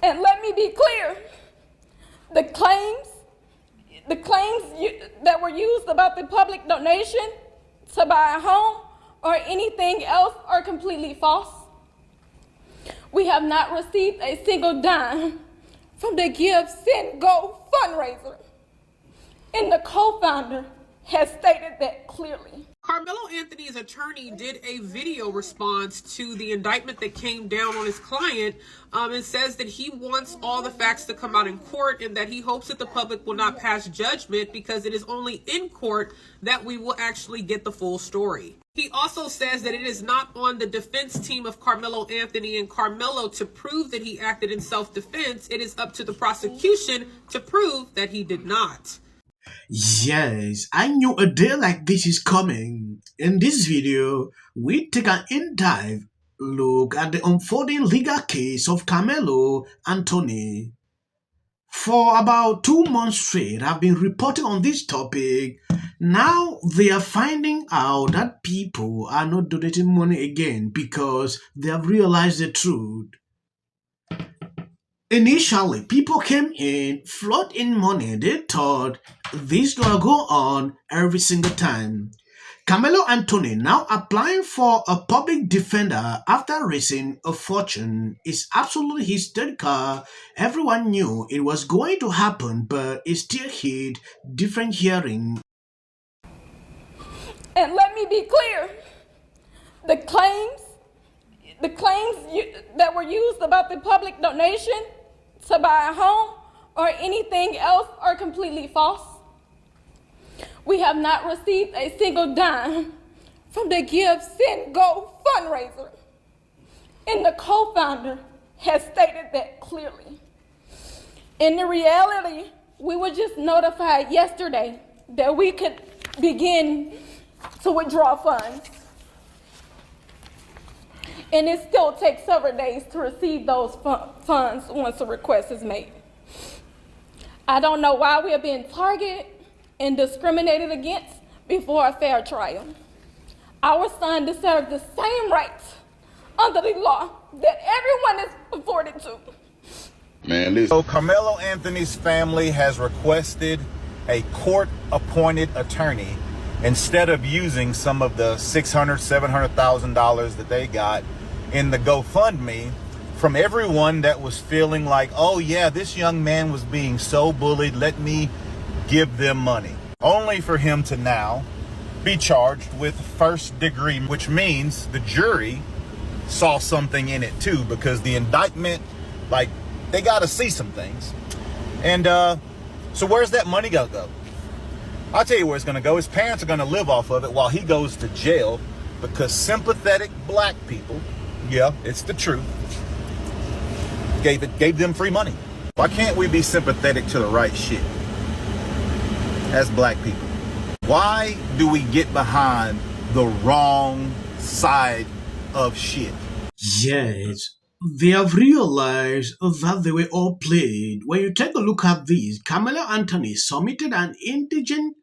And let me be clear, the claims that were used about the public donation to buy a home or anything else are completely false. We have not received a single dime from the Give, Send, Go fundraiser, and the co-founder has stated that clearly. Karmelo Anthony's attorney did a video response to the indictment that came down on his client and says that he wants all the facts to come out in court and that he hopes that the public will not pass judgment because it is only in court that we will actually get the full story. He also says that it is not on the defense team of Karmelo Anthony and Karmelo to prove that he acted in self-defense. It is up to the prosecution to prove that he did not. Yes, I knew a day like this is coming. In this video, we take an in-dive look at the unfolding legal case of Karmelo Anthony. For about 2 months straight, I've been reporting on this topic. Now they are finding out that people are not donating money again because they have realized the truth. Initially, people came in, float in money. They thought this will go on every single time. Karmelo Anthony now applying for a public defender after raising a fortune is absolutely hysterical. Everyone knew it was going to happen, but it still hit different hearing. And let me be clear, the claims that were used about the public donation to buy a home or anything else are completely false. We have not received a single dime from the Give, Send, Go fundraiser, and the co-founder has stated that clearly. In the reality, we were just notified yesterday that we could begin to withdraw funds, and it still takes several days to receive those funds once a request is made. I don't know why we are being targeted and discriminated against before a fair trial. Our son deserves the same rights under the law that everyone is afforded to. Man, listen. So Karmelo Anthony's family has requested a court-appointed attorney instead of using some of the $600,000, $700,000 that they got in the GoFundMe from everyone that was feeling like, oh yeah, this young man was being so bullied, let me give them money. Only for him to now be charged with first degree, which means the jury saw something in it too, because the indictment, like, they got to see some things. And so where's that money gonna go? I'll tell you where it's gonna go. His parents are gonna live off of it while he goes to jail, because sympathetic black people, yeah, it's the truth, gave them free money. Why can't we be sympathetic to the right shit as black people? Why do we get behind the wrong side of shit? Yes, they have realized that they were all played. When you take a look at this, Karmelo Anthony submitted an indigent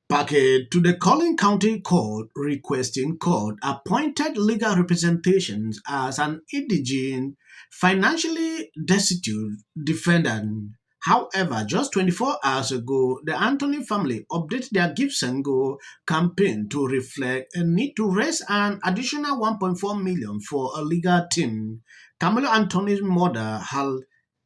packet to the Collin County court requesting court-appointed legal representations as an indigent, financially destitute defendant. However, just 24 hours ago, the Anthony family updated their Give and Go campaign to reflect a need to raise an additional $1.4 million for a legal team. Karmelo Anthony's mother,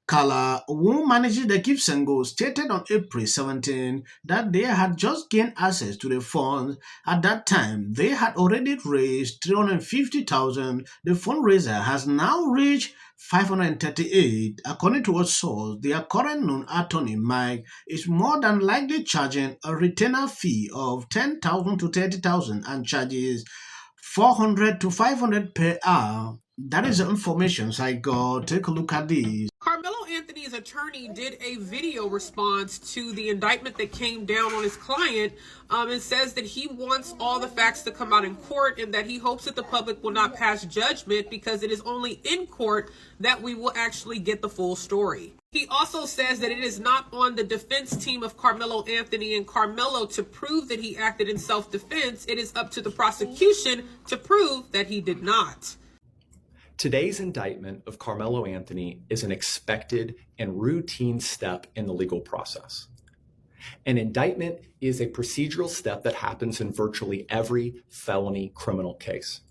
Kala, who manages the Give and Go, stated on April 17 that they had just gained access to the funds. At that time, they had already raised $350,000. The fundraiser has now reached $538. According to a source, their current known attorney, Mike, is more than likely charging a retainer fee of $10,000 to $30,000 and charges $400 to $500 per hour. That is the information I got. Take a look at this. Karmelo Anthony's attorney did a video response to the indictment that came down on his client and says that he wants all the facts to come out in court and that he hopes that the public will not pass judgment because it is only in court that we will actually get the full story. He also says that it is not on the defense team of Karmelo Anthony and Karmelo to prove that he acted in self-defense. It is up to the prosecution to prove that he did not. Today's indictment of Karmelo Anthony is an expected and routine step in the legal process. An indictment is a procedural step that happens in virtually every felony criminal case.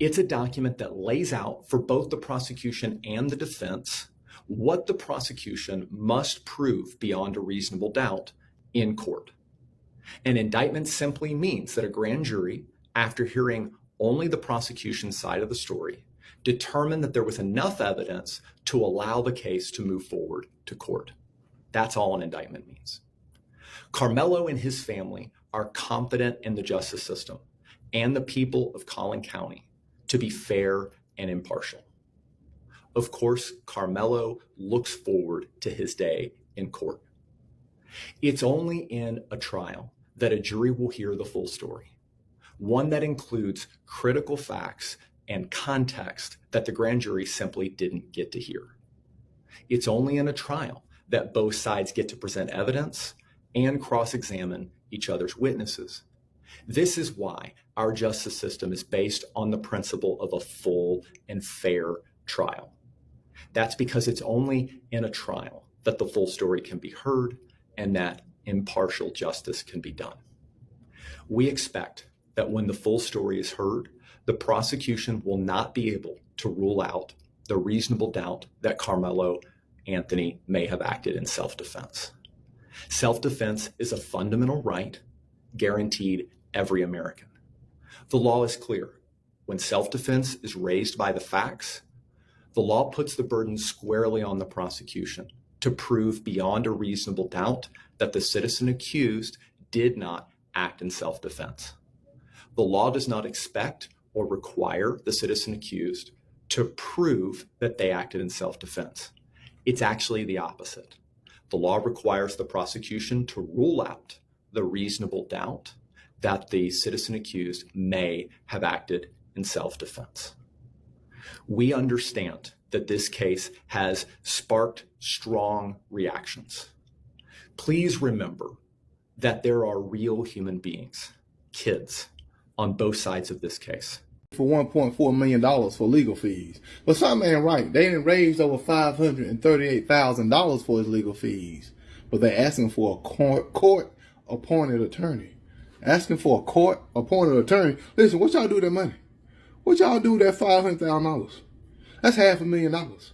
It's a document that lays out for both the prosecution and the defense what the prosecution must prove beyond a reasonable doubt in court. An indictment simply means that a grand jury, after hearing only the prosecution's side of the story, determined that there was enough evidence to allow the case to move forward to court. That's all an indictment means. Karmelo and his family are confident in the justice system and the people of Collin County to be fair and impartial. Of course, Karmelo looks forward to his day in court. It's only in a trial that a jury will hear the full story, one that includes critical facts and context that the grand jury simply didn't get to hear. It's only in a trial that both sides get to present evidence and cross-examine each other's witnesses. This is why our justice system is based on the principle of a full and fair trial. That's because it's only in a trial that the full story can be heard and that impartial justice can be done. We expect that when the full story is heard, the prosecution will not be able to rule out the reasonable doubt that Karmelo Anthony may have acted in self-defense. Self-defense is a fundamental right guaranteed every American. The law is clear. When self-defense is raised by the facts, the law puts the burden squarely on the prosecution to prove beyond a reasonable doubt that the citizen accused did not act in self-defense. The law does not expect or require the citizen accused to prove that they acted in self-defense. It's actually the opposite. The law requires the prosecution to rule out the reasonable doubt that the citizen accused may have acted in self-defense. We understand that this case has sparked strong reactions. Please remember that there are real human beings, kids, on both sides of this case. For $1.4 million for legal fees. But some ain't right. They didn't raise over $538,000 for his legal fees. But they're asking for a court-appointed attorney. Asking for a court-appointed attorney. Listen, what y'all do with that money? What y'all do with that $500,000? That's $500,000.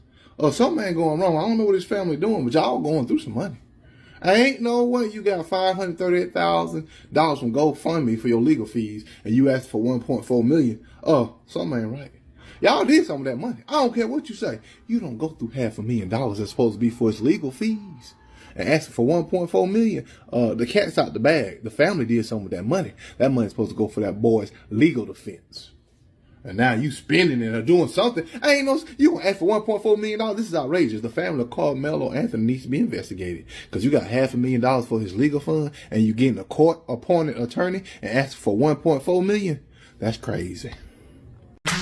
Something ain't going wrong. I don't know what his family doing, but y'all going through some money. Ain't no way you got $538,000 from GoFundMe for your legal fees and you asked for $1.4 million. Something ain't right. Y'all did some of that money. I don't care what you say. You don't go through $500,000 that's supposed to be for his legal fees and asking for $1.4 million. The cat's out the bag. The family did some of that money. That money's supposed to go for that boy's legal defense. And now you spending it or doing something. You gonna ask for $1.4 million? This is outrageous. The family of Karmelo Anthony needs to be investigated because you got $500,000 for his legal fund and you getting a court-appointed attorney and asking for $1.4 million. That's crazy.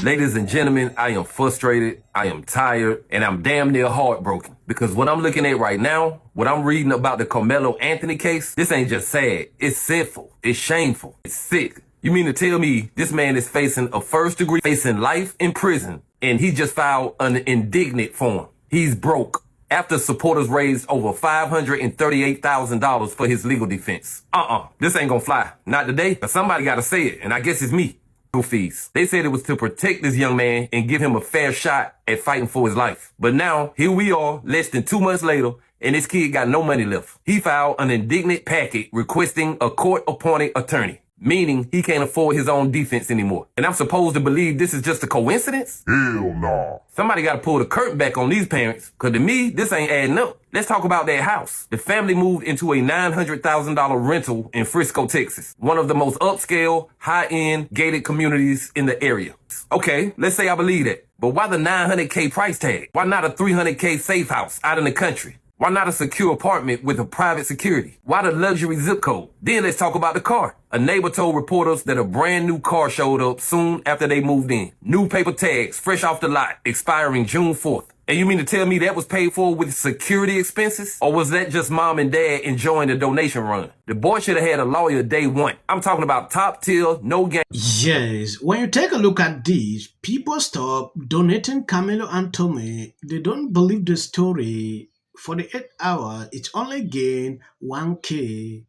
Ladies and gentlemen, I am frustrated, I am tired, and I'm damn near heartbroken. Because what I'm looking at right now, what I'm reading about the Karmelo Anthony case, this ain't just sad. It's sinful. It's shameful. It's sick. You mean to tell me this man is facing a first degree, facing life in prison, and he just filed an indicted form? He's broke after supporters raised over $538,000 for his legal defense. This ain't gonna fly. Not today, but somebody gotta say it, and I guess it's me. Fees. They said it was to protect this young man and give him a fair shot at fighting for his life. But now, here we are, less than 2 months later, and this kid got no money left. He filed an indignant packet requesting a court-appointed attorney, meaning he can't afford his own defense anymore. And I'm supposed to believe this is just a coincidence? Hell no. Somebody gotta pull the curtain back on these parents, cause to me, this ain't adding up. Let's talk about that house. The family moved into a $900,000 rental in Frisco, Texas, one of the most upscale, high-end, gated communities in the area. Okay, let's say I believe that. But why the $900K price tag? Why not a $300K safe house out in the country? Why not a secure apartment with a private security? Why the luxury zip code? Then let's talk about the car. A neighbor told reporters that a brand new car showed up soon after they moved in. New paper tags, fresh off the lot, expiring June 4th. And you mean to tell me that was paid for with security expenses? Or was that just mom and dad enjoying the donation run? The boy should have had a lawyer day one. I'm talking about top tier, no game. Yes, when you take a look at this, people stop donating Karmelo Anthony. They don't believe the story. For the 8 hours, it's only gained 1K.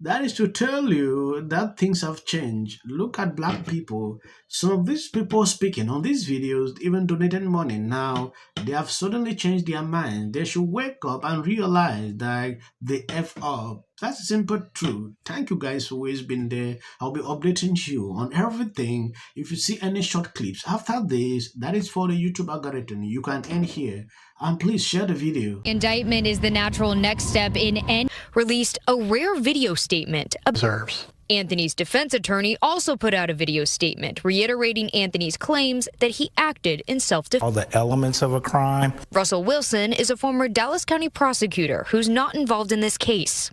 That is to tell you that things have changed. Look at black people. Some of these people speaking on these videos, even donating money now, they have suddenly changed their mind. They should wake up and realize that they F up. That's a simple truth. Thank you guys for always being there. I'll be updating you on everything. If you see any short clips after this, that is for the YouTube algorithm. You can end here. And please share the video. Indictment is the natural next step in any released a rare video statement. Observes. Anthony's defense attorney also put out a video statement reiterating Anthony's claims that he acted in self-defense. All the elements of a crime. Russell Wilson is a former Dallas County prosecutor who's not involved in this case.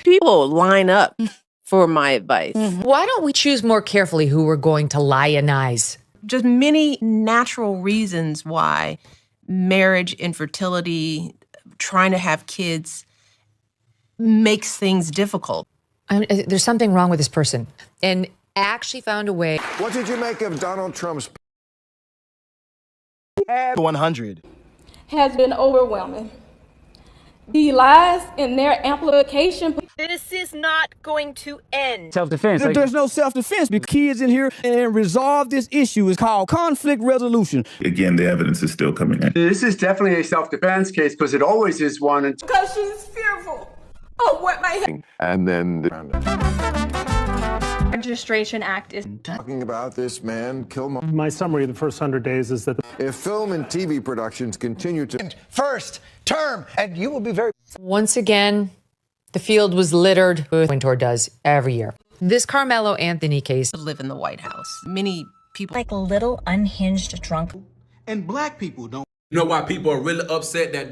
People line up for my advice. Why don't we choose more carefully who we're going to lionize? Just many natural reasons why marriage, infertility, trying to have kids makes things difficult. There's something wrong with this person, and actually found a way. What did you make of Donald Trump's 100? Has been overwhelming. The lies in their amplification. This is not going to end. Self-defense. There's no self-defense because kids in here and resolve this issue is called conflict resolution. Again, the evidence is still coming in. This is definitely a self-defense case because it always is one. Because she's fearful of what might happen. And then the Registration Act is talking about this man, My summary of the first 100 days is that if film and TV productions continue to First term, and you will be very... Once again, the field was littered with Wintour does every year. This Karmelo Anthony case. Live in the White House. Many people Like a little unhinged drunk. And black people don't. You know why people are really upset that